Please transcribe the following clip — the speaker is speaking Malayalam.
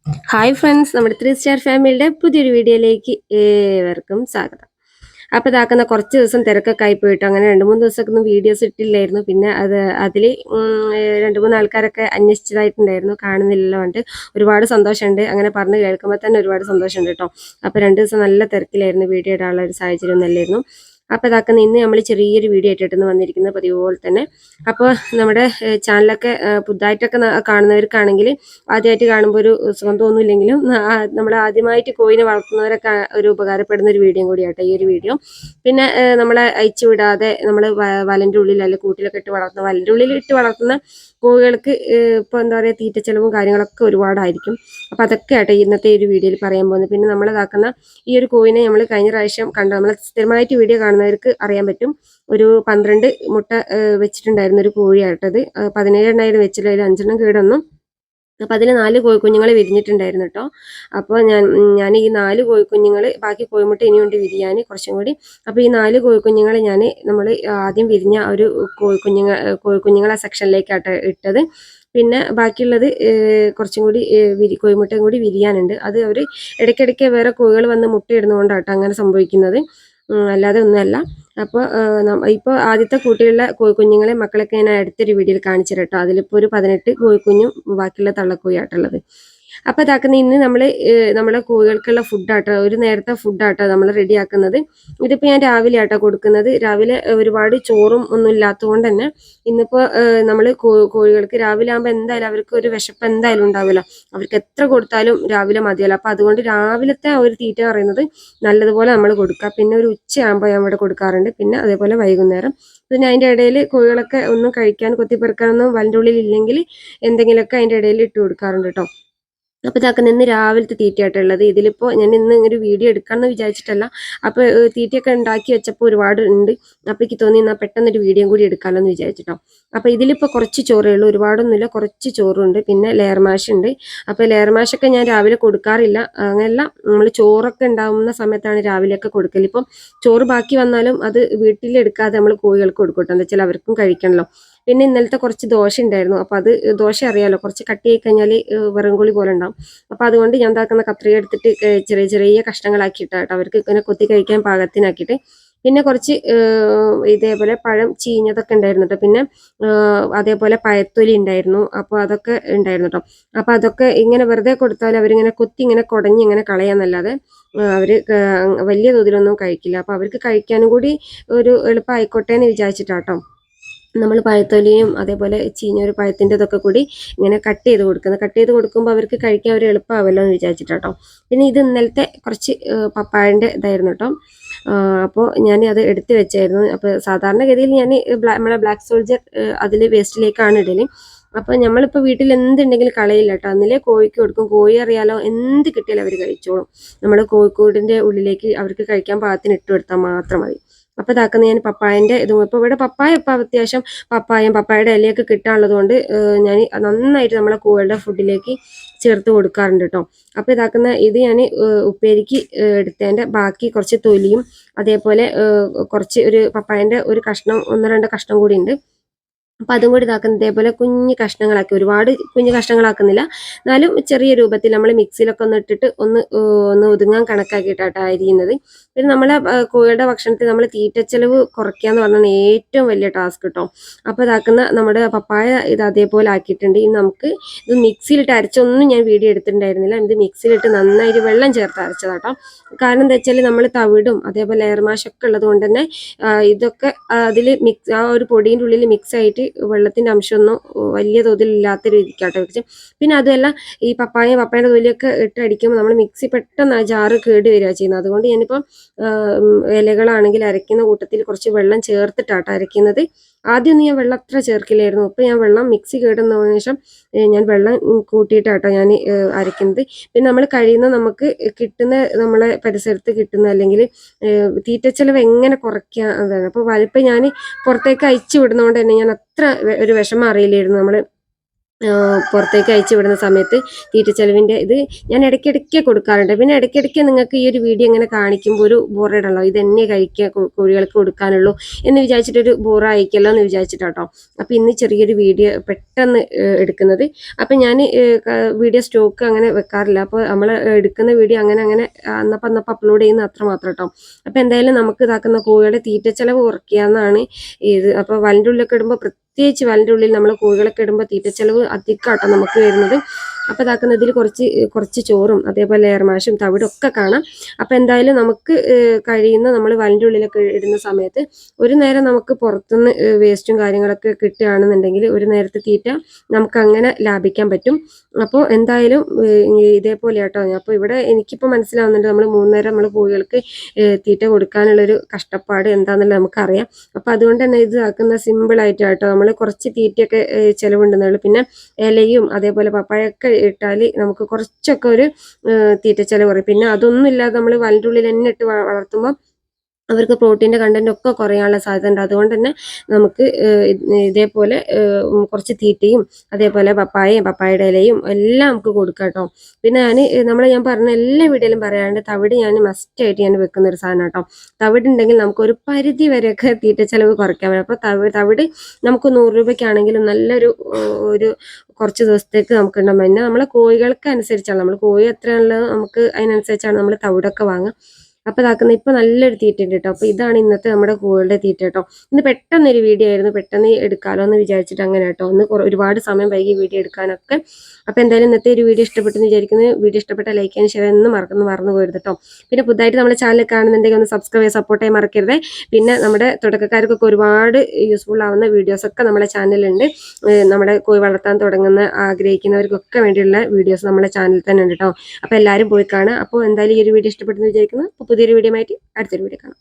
ഹായ് ഫ്രണ്ട്സ്, നമ്മുടെ 3 സ്റ്റാർ ഫാമിലിയുടെ പുതിയൊരു വീഡിയോയിലേക്ക് ഏവർക്കും സ്വാഗതം. അപ്പോൾ ഇതാക്കുന്ന കുറച്ച് ദിവസം തിരക്കൊക്കെ ആയി പോയിട്ട് അങ്ങനെ 2-3 ദിവസമൊക്കെ ഒന്നും വീഡിയോസ് ഇട്ടില്ലായിരുന്നു. പിന്നെ അതിൽ 2-3 ആൾക്കാരൊക്കെ അന്വേഷിച്ചതായിട്ടുണ്ടായിരുന്നു, കാണുന്നില്ലല്ലോ പറഞ്ഞിട്ട്. ഒരുപാട് സന്തോഷമുണ്ട്, അങ്ങനെ പറഞ്ഞ് കേൾക്കുമ്പോൾ തന്നെ ഒരുപാട് സന്തോഷമുണ്ട് കേട്ടോ. അപ്പോൾ 2 ദിവസം നല്ല തിരക്കിലായിരുന്നു, വീഡിയോ ഇടാനുള്ള ഒരു സാഹചര്യം ഒന്നല്ലായിരുന്നു. അപ്പോൾ ഇതാക്കുന്ന ഇന്ന് നമ്മൾ ചെറിയൊരു വീഡിയോ ആയിട്ടാണ് വന്നിരിക്കുന്നത്, പതിവ് പോലെ തന്നെ. അപ്പോൾ നമ്മുടെ ചാനലൊക്കെ പുതുതായിട്ടൊക്കെ കാണുന്നവർക്കാണെങ്കിൽ ആദ്യമായിട്ട് കാണുമ്പോൾ ഒരു സുഖം തോന്നില്ലെങ്കിലും നമ്മൾ ആദ്യമായിട്ട് കോഴിനെ വളർത്തുന്നവരൊക്കെ ഒരു ഉപകാരപ്പെടുന്ന ഒരു വീഡിയോ കൂടിയാട്ടോ ഈ ഒരു വീഡിയോ. പിന്നെ നമ്മളെ അയച്ചു വിടാതെ നമ്മൾ വലൻ്റെ ഉള്ളിൽ അല്ലെങ്കിൽ കൂട്ടിലൊക്കെ ഇട്ട് വളർത്തുന്ന, വലൻ്റെ ഉള്ളിൽ ഇട്ട് വളർത്തുന്ന കോഴികൾക്ക് ഇപ്പോൾ എന്താ പറയുക, തീറ്റ ചെലവും കാര്യങ്ങളൊക്കെ ഒരുപാടായിരിക്കും. അപ്പോൾ അതൊക്കെ ആട്ടെ ഇന്നത്തെ ഒരു വീഡിയോയിൽ പറയാൻ പോകുന്നത്. പിന്നെ നമ്മൾ ഇതാക്കുന്ന ഈ ഒരു കോഴിനെ നമ്മൾ കഴിഞ്ഞ പ്രാവശ്യം കണ്ട, നമ്മൾ സ്ഥിരമായിട്ട് വീഡിയോ കാണുന്നവർക്ക് അറിയാൻ പറ്റും. ഒരു 12 മുട്ട വെച്ചിട്ടുണ്ടായിരുന്ന ഒരു കോഴിയാട്ടത്. 17 എണ്ണമായിരുന്നു വെച്ചിട്ട്, അതിൽ 5 കേടൊന്നും. അപ്പോൾ അതിൽ 4 കോഴിക്കുഞ്ഞുങ്ങൾ വിരിഞ്ഞിട്ടുണ്ടായിരുന്നു കേട്ടോ. അപ്പോൾ ഞാൻ ഈ 4 കോഴിക്കുഞ്ഞുങ്ങൾ, ബാക്കി കോഴിമുട്ട ഇനിയുണ്ട് വിരിയാൻ കുറച്ചും കൂടി. അപ്പോൾ ഈ 4 കോഴിക്കുഞ്ഞുങ്ങൾ നമ്മൾ ആദ്യം വിരിഞ്ഞ ഒരു കോഴിക്കുഞ്ഞുങ്ങളെ സെക്ഷനിലേക്കാട്ടോ ഇട്ടത്. പിന്നെ ബാക്കിയുള്ളത് കുറച്ചും കൂടി കോഴിമുട്ടയും കൂടി വിരിയാനുണ്ട്. അത് അവർ ഇടയ്ക്കിടയ്ക്ക് വേറെ കോഴികൾ വന്ന് മുട്ടയിടുന്നതുകൊണ്ടാട്ടോ അങ്ങനെ സംഭവിക്കുന്നത്, അല്ലാതെ ഒന്നുമല്ല. അപ്പോൾ ഇപ്പോൾ ആദ്യത്തെ കൂട്ടിലുള്ള കോഴിക്കുഞ്ഞുങ്ങളെ മക്കളൊക്കെ ഞാൻ അടുത്തൊരു വീഡിയോയിൽ കാണിച്ചു തരാം കേട്ടോ. അതിലിപ്പോൾ ഒരു 18 കോഴിക്കുഞ്ഞും ബാക്കിയുള്ള തള്ളക്കോഴിയാട്ടുള്ളത്. അപ്പോൾ ഇതാക്കുന്ന ഇന്ന് നമ്മൾ നമ്മളെ കോഴികൾക്കുള്ള ഫുഡാട്ടോ, ഒരു നേരത്തെ ഫുഡാട്ടോ നമ്മൾ റെഡിയാക്കുന്നത്. ഇതിപ്പോൾ ഞാൻ രാവിലെ ആട്ടോ കൊടുക്കുന്നത്. രാവിലെ ഒരുപാട് ചോറും ഒന്നും ഇല്ലാത്തതുകൊണ്ട് തന്നെ ഇന്നിപ്പോൾ നമ്മൾ കോഴികൾക്ക് രാവിലെ ആകുമ്പോൾ എന്തായാലും അവർക്ക് ഒരു വിശപ്പ് എന്തായാലും ഉണ്ടാവില്ല. അവർക്ക് എത്ര കൊടുത്താലും രാവിലെ മതിയല്ലോ. അപ്പോൾ അതുകൊണ്ട് രാവിലത്തെ ഒരു തീറ്റ പറയുന്നത് നല്ലതുപോലെ നമ്മൾ കൊടുക്കുക. പിന്നെ ഒരു ഉച്ചയാകുമ്പോൾ ഞാൻ ഇവിടെ കൊടുക്കാറുണ്ട്. പിന്നെ അതേപോലെ വൈകുന്നേരം. പിന്നെ അതിൻ്റെ ഇടയിൽ കോഴികളൊക്കെ ഒന്നും കഴിക്കാൻ കൊത്തിപ്പെറുക്കാനൊന്നും വലൻ്റെ ഉള്ളിൽ ഇല്ലെങ്കിൽ എന്തെങ്കിലുമൊക്കെ അതിൻ്റെ ഇടയിൽ ഇട്ട് കൊടുക്കാറുണ്ട് കേട്ടോ. അപ്പോൾ ഇതാക്കുന്ന ഇന്ന് രാവിലത്തെ തീറ്റയായിട്ടുള്ളത്. ഇതിലിപ്പോൾ ഞാൻ ഇന്ന് ഒരു വീഡിയോ എടുക്കാമെന്ന് വിചാരിച്ചിട്ടല്ല. അപ്പോൾ തീറ്റയൊക്കെ ഉണ്ടാക്കി വെച്ചപ്പോൾ ഒരുപാട് ഉണ്ട്. അപ്പോൾ എനിക്ക് തോന്നി എന്നാൽ പെട്ടെന്നൊരു വീഡിയോ കൂടി എടുക്കാമല്ലോ എന്ന് വിചാരിച്ചിട്ടോ. അപ്പോൾ ഇതിലിപ്പോൾ കുറച്ച് ചോറേ ഉള്ളൂ, ഒരുപാടൊന്നുമില്ല, കുറച്ച് ചോറുണ്ട്. പിന്നെ ലെയർ മാഷ് ഉണ്ട്. അപ്പോൾ ലെയർ മാഷൊക്കെ ഞാൻ രാവിലെ കൊടുക്കാറില്ല. അങ്ങനെയല്ല, നമ്മൾ ചോറൊക്കെ ഉണ്ടാകുന്ന സമയത്താണ് രാവിലെയൊക്കെ കൊടുക്കൽ. ഇപ്പം ചോറ് ബാക്കി വന്നാലും അത് വീട്ടിലെടുക്കാതെ നമ്മൾ കോഴികൾക്ക് കൊടുക്കും കേട്ടോ. എന്താ വെച്ചാൽ അവർക്കും കഴിക്കണമല്ലോ. പിന്നെ ഇന്നലത്തെ കുറച്ച് ദോശ ഉണ്ടായിരുന്നു. അപ്പോൾ അത് ദോശ അറിയാലോ, കുറച്ച് കട്ടിയായി കഴിഞ്ഞാൽ വെറുംകുളി പോലെ ഉണ്ടാവും. അപ്പോൾ അതുകൊണ്ട് ഞാൻ എന്താക്കുന്ന, കത്രിക എടുത്തിട്ട് ചെറിയ ചെറിയ കഷ്ണങ്ങളാക്കിയിട്ടാട്ടോ അവർക്ക് ഇങ്ങനെ കൊത്തി കഴിക്കാൻ പാകത്തിനാക്കിയിട്ട്. പിന്നെ കുറച്ച് ഇതേപോലെ പഴം ചീഞ്ഞതൊക്കെ ഉണ്ടായിരുന്നു കേട്ടോ. പിന്നെ അതേപോലെ പഴത്തൊലി ഉണ്ടായിരുന്നു. അപ്പോൾ അതൊക്കെ ഉണ്ടായിരുന്നു കേട്ടോ. അപ്പോൾ അതൊക്കെ ഇങ്ങനെ വെറുതെ കൊടുത്താൽ അവരിങ്ങനെ കൊത്തി ഇങ്ങനെ കുടഞ്ഞ് ഇങ്ങനെ കളയാന്നല്ലാതെ അവർ വലിയ തോതിലൊന്നും കഴിക്കില്ല. അപ്പോൾ അവർക്ക് കഴിക്കാനും കൂടി ഒരു എളുപ്പമായിക്കോട്ടെ എന്ന് വിചാരിച്ചിട്ടാട്ടോ നമ്മൾ പഴത്തൊലിയും അതേപോലെ ചീഞ്ഞൊരു പഴത്തിൻ്റെ ഇതൊക്കെ കൂടി ഇങ്ങനെ കട്ട് ചെയ്ത് കൊടുക്കുന്നത്. കട്ട് ചെയ്ത് കൊടുക്കുമ്പോൾ അവർക്ക് കഴിക്കാൻ ഒരു എളുപ്പമാവല്ലോ എന്ന് വിചാരിച്ചിട്ടോ. പിന്നെ ഇത് ഇന്നലത്തെ കുറച്ച് പപ്പായൻ്റെ ഇതായിരുന്നു കേട്ടോ. അപ്പോൾ ഞാൻ അത് എടുത്ത് വെച്ചായിരുന്നു. അപ്പോൾ സാധാരണഗതിയിൽ ഞാൻ നമ്മളെ ബ്ലാക്ക് സോൾജർ അതിൽ വേസ്റ്റിലേക്കാണ് ഇടൽ. അപ്പോൾ നമ്മളിപ്പോൾ വീട്ടിൽ എന്തുണ്ടെങ്കിലും കളയില്ല കേട്ടോ. അന്നിലേ കോഴിക്ക് കൊടുക്കും. കോഴി അറിയാലോ, എന്ത് കിട്ടിയാലും അവർ കഴിച്ചോളും. നമ്മൾ കോഴിക്കൂടിൻ്റെ ഉള്ളിലേക്ക് അവർക്ക് കഴിക്കാൻ പാകത്തിന് ഇട്ട് കൊടുത്താൽ മാത്രം മതി. അപ്പോൾ ഇതാക്കുന്ന ഞാൻ പപ്പായൻ്റെ ഇതും, ഇപ്പോൾ ഇവിടെ പപ്പായ ഇപ്പോൾ അത്യാവശ്യം പപ്പായയുടെ ഇലയൊക്കെ കിട്ടാനുള്ളത് കൊണ്ട് ഞാൻ നന്നായിട്ട് നമ്മളെ കോഴികളുടെ ഫുഡിലേക്ക് ചേർത്ത് കൊടുക്കാറുണ്ട് കേട്ടോ. അപ്പോൾ ഇതാക്കുന്ന ഇത് ഞാൻ ഉപ്പേരിക്ക് എടുത്തതിൻ്റെ ബാക്കി കുറച്ച് തൊലിയും അതേപോലെ കുറച്ച് ഒരു പപ്പായൻ്റെ ഒരു കഷ്ണം 1-2 കഷ്ണം കൂടി ഉണ്ട്. അപ്പോൾ അതും കൂടി ഇതാക്കുന്നത് ഇതേപോലെ കുഞ്ഞ് കഷ്ണങ്ങളാക്കി, ഒരുപാട് കുഞ്ഞ് കഷ്ണങ്ങളാക്കുന്നില്ല, എന്നാലും ചെറിയ രൂപത്തിൽ നമ്മൾ മിക്സിയിലൊക്കെ ഒന്ന് ഇട്ടിട്ട് ഒന്ന് ഒതുങ്ങാൻ കണക്കാക്കിയിട്ടാട്ടോ അരിയുന്നത്. പിന്നെ നമ്മളെ കോഴിയുടെ ഭക്ഷണത്തിൽ നമ്മൾ തീറ്റച്ചെലവ് കുറയ്ക്കുക എന്ന് പറഞ്ഞാൽ ഏറ്റവും വലിയ ടാസ്ക് കേട്ടോ. അപ്പോൾ ഇതാക്കുന്ന നമ്മുടെ പപ്പായ ഇത് അതേപോലെ ആക്കിയിട്ടുണ്ട്. ഇനി നമുക്ക് ഇത് മിക്സിയിലിട്ട് അരച്ചൊന്നും ഞാൻ വീഡിയോ എടുത്തിട്ടുണ്ടായിരുന്നില്ല. ഇത് മിക്സിയിലിട്ട് നന്നായിട്ട് വെള്ളം ചേർത്ത് അരച്ചതാട്ടോ. കാരണം എന്താ വെച്ചാൽ നമ്മൾ തവിടും അതേപോലെ എയർ മാഷൊക്കെ ഉള്ളത് കൊണ്ട് തന്നെ ഇതൊക്കെ അതിൽ ആ ഒരു പൊടീൻ്റെ ഉള്ളിൽ മിക്സ് ആയിട്ട് വെള്ളത്തിൻ്റെ അംശമൊന്നും വലിയ തോതിൽ ഇല്ലാത്ത രീതിക്കാട്ടോ വെച്ച്. പിന്നെ അതുമല്ല, ഈ പപ്പായയുടെ തൊലിയൊക്കെ ഇട്ട് അടിക്കുമ്പോൾ നമ്മൾ മിക്സി പെട്ടെന്ന് ആ ജാറ് കേട് വരിക ചെയ്യുന്നത്. അതുകൊണ്ട് ഞാനിപ്പം ഇലകളാണെങ്കിൽ അരയ്ക്കുന്ന കൂട്ടത്തിൽ കുറച്ച് വെള്ളം ചേർത്തിട്ടാട്ടോ അരയ്ക്കുന്നത്. ആദ്യമൊന്നും ഞാൻ വെള്ളം അത്ര ചേർക്കില്ലായിരുന്നു. ഇപ്പോൾ ഞാൻ വെള്ളം മിക്സി കേടുന്നതിന് ശേഷം ഞാൻ വെള്ളം കൂട്ടിയിട്ടാട്ടോ ഞാൻ അരയ്ക്കുന്നത്. പിന്നെ നമ്മൾ കഴിയുന്ന നമുക്ക് കിട്ടുന്ന നമ്മളെ പരിസരത്ത് കിട്ടുന്ന അല്ലെങ്കിൽ തീറ്റച്ചെലവ് എങ്ങനെ കുറയ്ക്കുക അതാണ്. അപ്പോൾ വലിപ്പം ഞാൻ പുറത്തേക്ക് അയച്ചു വിടുന്നതുകൊണ്ട് തന്നെ ഞാൻ അത്ര ഒരു വിഷമം അറിയില്ലായിരുന്നു. നമ്മൾ പുറത്തേക്ക് അയച്ചു വിടുന്ന സമയത്ത് തീറ്റച്ചെലവിൻ്റെ ഇത് ഞാൻ ഇടയ്ക്കിടയ്ക്ക് കൊടുക്കാറുണ്ട്. പിന്നെ ഇടയ്ക്കിടയ്ക്ക് നിങ്ങൾക്ക് ഈ ഒരു വീഡിയോ ഇങ്ങനെ കാണിക്കുമ്പോൾ ഒരു ബോറേടല്ലോ, ഇതന്നെ കഴിക്കുക കോഴികൾക്ക് കൊടുക്കാനുള്ളൂ എന്ന് വിചാരിച്ചിട്ടൊരു ബോറായിക്കല്ലോ എന്ന് വിചാരിച്ചിട്ടാട്ടോ. അപ്പോൾ ഇന്ന് ചെറിയൊരു വീഡിയോ പെട്ടെന്ന് എടുക്കുന്നത്. അപ്പം ഞാൻ വീഡിയോ സ്റ്റോക്ക് അങ്ങനെ വെക്കാറില്ല. അപ്പോൾ നമ്മൾ എടുക്കുന്ന വീഡിയോ അങ്ങനെ അന്നപ്പം അപ്ലോഡ് ചെയ്യുന്ന അത്ര മാത്രം കേട്ടോ. അപ്പോൾ എന്തായാലും നമുക്ക് ഇതാക്കുന്ന കോഴിയുടെ തീറ്റച്ചെലവ് കുറയ്ക്കുക എന്നാണ് ഇത്. അപ്പോൾ വലൻ്റെ ഉള്ളിലൊക്കെ ഇടുമ്പോൾ പ്രത്യേകിച്ച് വലൻ്റെ ഉള്ളിൽ നമ്മൾ കോഴികളൊക്കെ ഇടുമ്പോൾ തീറ്റച്ചെലവ് അധികമാട്ടോ നമുക്ക് വരുന്നത്. അപ്പോൾ ഇതാക്കുന്നതിൽ കുറച്ച് ചോറും അതേപോലെ ഏർമാശും തവിടും ഒക്കെ കാണാം. അപ്പോൾ എന്തായാലും നമുക്ക് കഴിയുന്ന നമ്മൾ വലൻ്റെ ഉള്ളിലൊക്കെ ഇടുന്ന സമയത്ത് ഒരു നേരം നമുക്ക് പുറത്തുനിന്ന് വേസ്റ്റും കാര്യങ്ങളൊക്കെ കിട്ടുകയാണെന്നുണ്ടെങ്കിൽ ഒരു നേരത്തെ തീറ്റ നമുക്ക് അങ്ങനെ ലാഭിക്കാൻ പറ്റും. അപ്പോൾ എന്തായാലും ഇതേപോലെ കേട്ടോ. അപ്പോൾ ഇവിടെ എനിക്കിപ്പോൾ മനസ്സിലാവുന്നുണ്ട്, നമ്മൾ 3 നേരം നമ്മൾ കോഴികൾക്ക് തീറ്റ കൊടുക്കാനുള്ളൊരു കഷ്ടപ്പാട് എന്താണെന്നുള്ളത് നമുക്കറിയാം. അപ്പോൾ അതുകൊണ്ട് തന്നെ ഇത് ആക്കുന്ന സിമ്പിളായിട്ട് കേട്ടോ. നമ്മൾ കുറച്ച് തീറ്റയൊക്കെ ചിലവുണ്ടെന്നുള്ളൂ. പിന്നെ ഇലയും അതേപോലെ പപ്പായൊക്കെ ഇട്ടാൽ നമുക്ക് കുറച്ചൊക്കെ ഒരു തീറ്റ ചിലവ് കുറയും. പിന്നെ അതൊന്നും ഇല്ലാതെ നമ്മൾ വലൻ്റെ ഉള്ളിൽ തന്നെ ഇട്ട് വളർത്തുമ്പോൾ അവർക്ക് പ്രോട്ടീൻ്റെ കണ്ടന്റ് ഒക്കെ കുറയാനുള്ള സാധ്യത ഉണ്ട്. അതുകൊണ്ട് തന്നെ നമുക്ക് ഇതേപോലെ കുറച്ച് തീറ്റയും അതേപോലെ പപ്പായയുടെ ഇലയും എല്ലാം നമുക്ക് കൊടുക്കാം കേട്ടോ. പിന്നെ ഞാൻ പറഞ്ഞ എല്ലാ വീഡിയോയിലും പറയാണ്ട് തവിട് ഞാൻ മസ്റ്റായിട്ട് ഞാൻ വെക്കുന്ന ഒരു സാധനം കേട്ടോ. തവിട് ഉണ്ടെങ്കിൽ നമുക്ക് ഒരു പരിധി വരെയൊക്കെ തീറ്റ ചിലവ് കുറയ്ക്കാൻ പറ്റും. അപ്പോൾ തവിട് നമുക്ക് 100 രൂപയ്ക്കാണെങ്കിലും നല്ലൊരു കുറച്ച് ദിവസത്തേക്ക് നമുക്ക് ഉണ്ടാകും. പിന്നെ നമ്മളെ കോഴികൾക്ക് അനുസരിച്ചാണ്, നമ്മൾ കോഴി എത്രയാണുള്ളത് നമുക്ക് അതിനനുസരിച്ചാണ് നമ്മൾ തവിടൊക്കെ വാങ്ങുക. അപ്പോൾ ഇതാക്കുന്ന ഇപ്പോൾ നല്ലൊരു തീറ്റ ഉണ്ട് കേട്ടോ. അപ്പോൾ ഇതാണ് ഇന്നത്തെ നമ്മുടെ കോഴിയുടെ തീറ്റ കേട്ടോ. ഇന്ന് പെട്ടെന്നൊരു വീഡിയോ ആയിരുന്നു, പെട്ടെന്ന് എടുക്കാമല്ലോ എന്ന് വിചാരിച്ചിട്ട് അങ്ങനെ കേട്ടോ. ഒന്ന് ഒരുപാട് സമയം വൈകി വീഡിയോ എടുക്കാനൊക്കെ. അപ്പോൾ എന്തായാലും ഇന്നത്തെ ഒരു വീഡിയോ ഇഷ്ടപ്പെട്ടെന്ന് വിചാരിക്കുന്നു. വീഡിയോ ഇഷ്ടപ്പെട്ട ലൈക്ക് ചെയ്യാൻ ഷെയർ എന്ന് മറന്നു പോകരുത് കേട്ടോ. പിന്നെ പുതുതായിട്ട് നമ്മുടെ ചാനൽ കാണുന്നുണ്ടെങ്കിൽ ഒന്ന് സബ്സ്ക്രൈബ് ചെയ്ത് സപ്പോർട്ട് ചെയ്യാൻ മറക്കരുത്. പിന്നെ നമ്മുടെ തുടക്കക്കാർക്കൊക്കെ ഒരുപാട് യൂസ്ഫുൾ ആവുന്ന വീഡിയോസൊക്കെ നമ്മുടെ ചാനലുണ്ട്. നമ്മുടെ കോഴി വളർത്താൻ ആഗ്രഹിക്കുന്നവർക്കൊക്കെ വേണ്ടിയുള്ള വീഡിയോസ് നമ്മുടെ ചാനലിൽ തന്നെ ഉണ്ട് കേട്ടോ. അപ്പോൾ എല്ലാവരും പോയി കാണുക. അപ്പോൾ എന്തായാലും ഈ ഒരു വീഡിയോ ഇഷ്ടപ്പെട്ടെന്ന് വിചാരിക്കുന്നു. പുതിയൊരു വീഡിയോ ആയിട്ട് അടുത്തൊരു വീഡിയോ കാണാം.